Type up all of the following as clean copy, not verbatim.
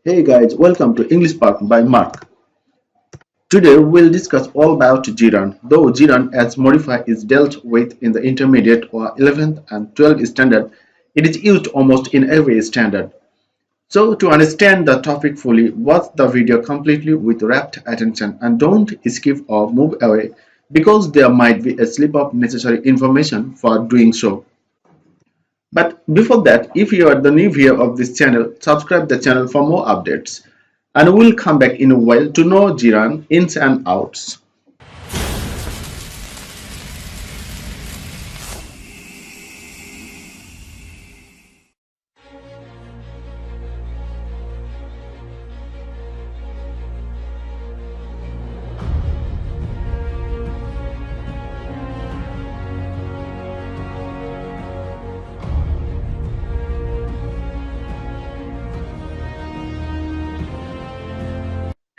Hey guys, welcome to English Park by Mark. Today we'll discuss all about Gerund. Though Gerund as modifier is dealt with in the intermediate or 11th and 12th standard, it is used almost in every standard. So to understand the topic fully, watch the video completely with rapt attention and don't skip or move away because there might be a slip of necessary information for doing so. But before that, if you are the new viewer of this channel, subscribe the channel for more updates. And we'll come back in a while to know Jiran ins and outs.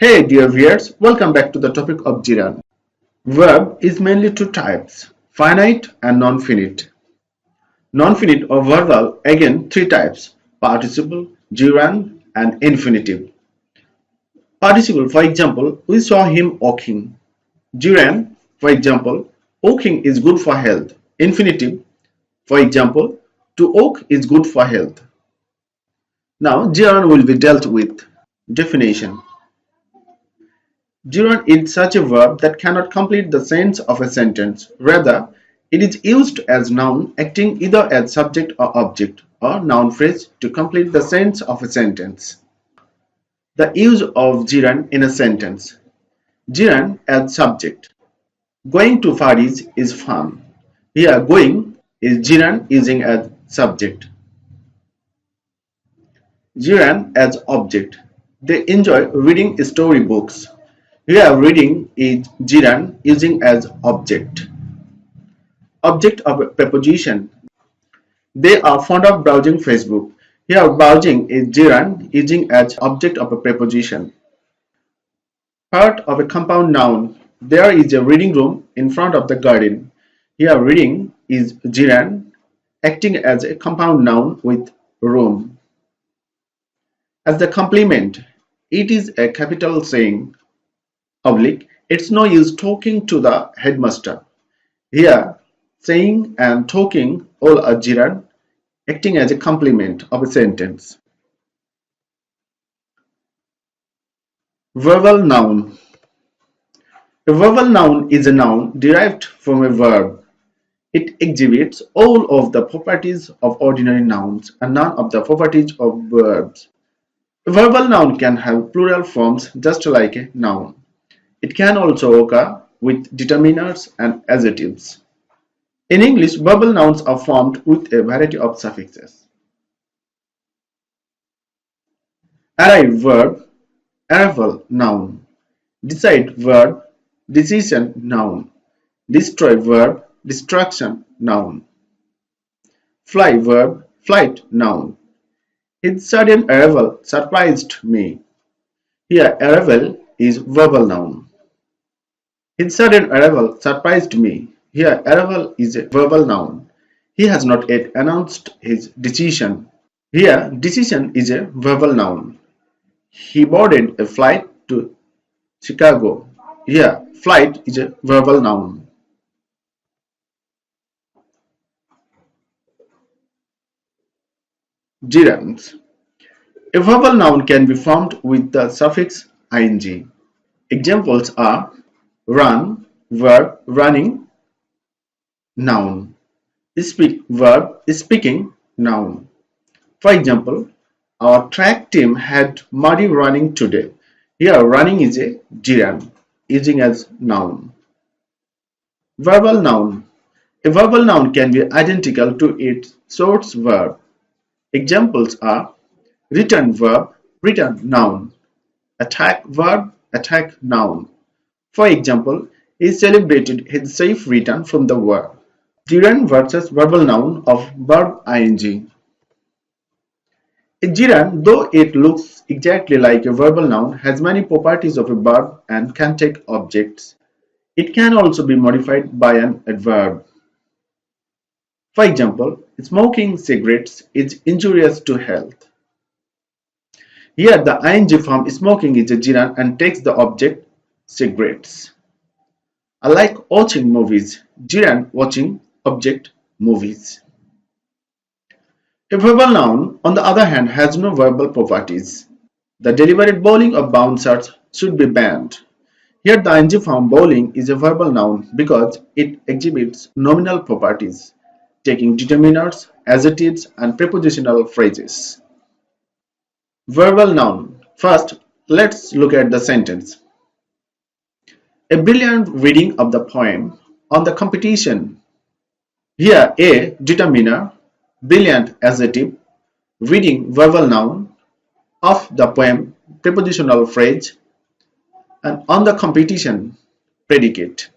Hey dear viewers, welcome back to the topic of Jiran. Verb is mainly two types, finite and non-finite. Non-finite or verbal again three types, participle, gerund and infinitive. Participle, for example, we saw him walking. Gerund, for example, walking is good for health. Infinitive, for example, to walk is good for health. Now gerund will be dealt with. Definition. Gerund is such a verb that cannot complete the sentence of a sentence. Rather, it is used as noun acting either as subject or object, or noun phrase to complete the sentence of a sentence. The use of gerund in a sentence. Gerund as subject. Going to Paris is fun. Here going is gerund using as subject. Gerund as object. They enjoy reading storybooks. Here reading is gerund using as object. Object of a preposition. They are fond of browsing Facebook. Here browsing is gerund using as object of a preposition. Part of a compound noun. There is a reading room in front of the garden. Here reading is gerund acting as a compound noun with room. As the complement, it is a capital saying. Public, it's no use talking to the headmaster. Here, saying and talking all are gerund, acting as a complement of a sentence. Verbal noun. A verbal noun is a noun derived from a verb. It exhibits all of the properties of ordinary nouns and none of the properties of verbs. A verbal noun can have plural forms just like a noun. It can also occur with determiners and adjectives. In English, verbal nouns are formed with a variety of suffixes. Arrive verb, arrival noun. Decide verb, decision noun. Destroy verb, destruction noun. Fly verb, flight noun. His sudden arrival surprised me. Here arrival is verbal noun. His sudden arrival surprised me. Here, arrival is a verbal noun. He has not yet announced his decision. Here, decision is a verbal noun. He boarded a flight to Chicago. Here, flight is a verbal noun. Gerunds. A verbal noun can be formed with the suffix ing. Examples are run, verb, running, noun. Speak, verb, speaking, noun. For example, our track team had muddy running today. Here, running is a gerund, using as noun. Verbal noun. A verbal noun can be identical to its source verb. Examples are return verb, return noun. Attack verb, attack noun. For example, he celebrated his safe return from the war. Gerund versus verbal noun of verb ing. A gerund, though it looks exactly like a verbal noun, has many properties of a verb and can take objects. It can also be modified by an adverb. For example, smoking cigarettes is injurious to health. Here the ing form smoking is a gerund and takes the object cigarettes. I like watching movies. Gerund watching object movies. A verbal noun, on the other hand, has no verbal properties. The deliberate bowling of bouncers should be banned. Here the ing form bowling is a verbal noun because it exhibits nominal properties, taking determiners, adjectives, and prepositional phrases. Verbal noun. First, let's look at the sentence. A brilliant reading of the poem on the competition. Here A determiner, brilliant adjective, reading verbal noun, of the poem prepositional phrase, and on the competition predicate.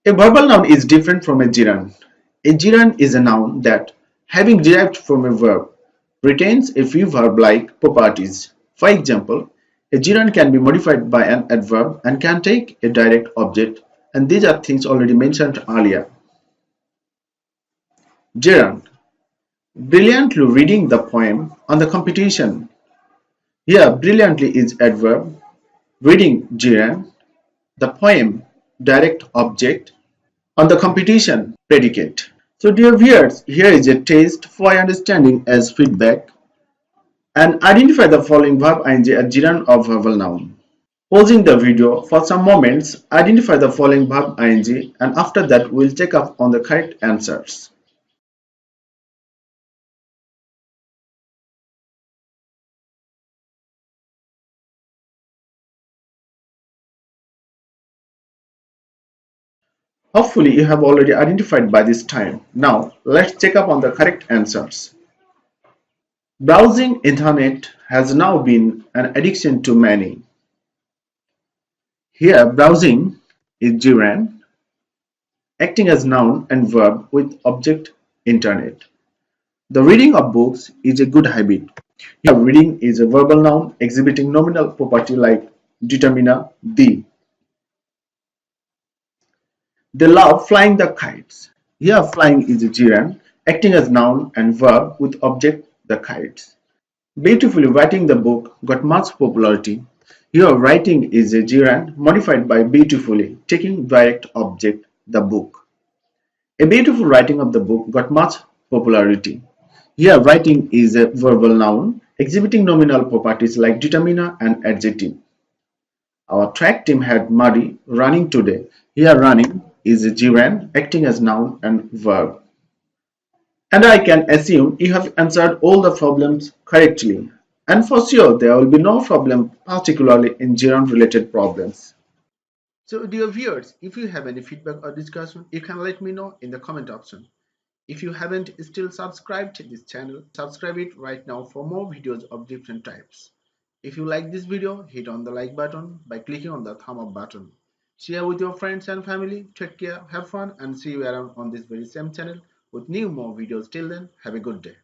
A verbal noun is different from a gerund. A gerund is a noun that, having derived from a verb, retains a few verb-like properties. For example, a gerund can be modified by an adverb and can take a direct object, and these are things already mentioned earlier. Gerund. Brilliantly reading the poem on the competition. Here, brilliantly is adverb, reading gerund, the poem direct object, on the competition predicate. So dear viewers, here is a test for understanding as feedback and identify the following verb ing as gerund or verbal noun. Pausing the video for some moments, identify the following verb ing and after that we'll check up on the correct answers. Hopefully you have already identified by this time. Now let's check up on the correct answers. Browsing internet has now been an addiction to many. Here browsing is gerund, acting as noun and verb with object internet. The reading of books is a good habit. Here reading is a verbal noun exhibiting nominal property like determiner the. They love flying the kites. Here flying is a gerund acting as noun and verb with object the kites. Beautifully writing the book got much popularity. Here writing is a gerund modified by beautifully taking direct object the book. A beautiful writing of the book got much popularity. Here writing is a verbal noun exhibiting nominal properties like determiner and adjective. Our track team had muddy running today. Here running is a gerund acting as noun and verb. And I can assume you have answered all the problems correctly. And for sure there will be no problem particularly in gerund related problems. So dear viewers, if you have any feedback or discussion, you can let me know in the comment option. If you haven't still subscribed to this channel, subscribe it right now for more videos of different types. If you like this video, hit on the like button by clicking on the thumb up button. Share with your friends and family. Take care, have fun, and see you around on this very same channel with new more videos. Till then, have a good day.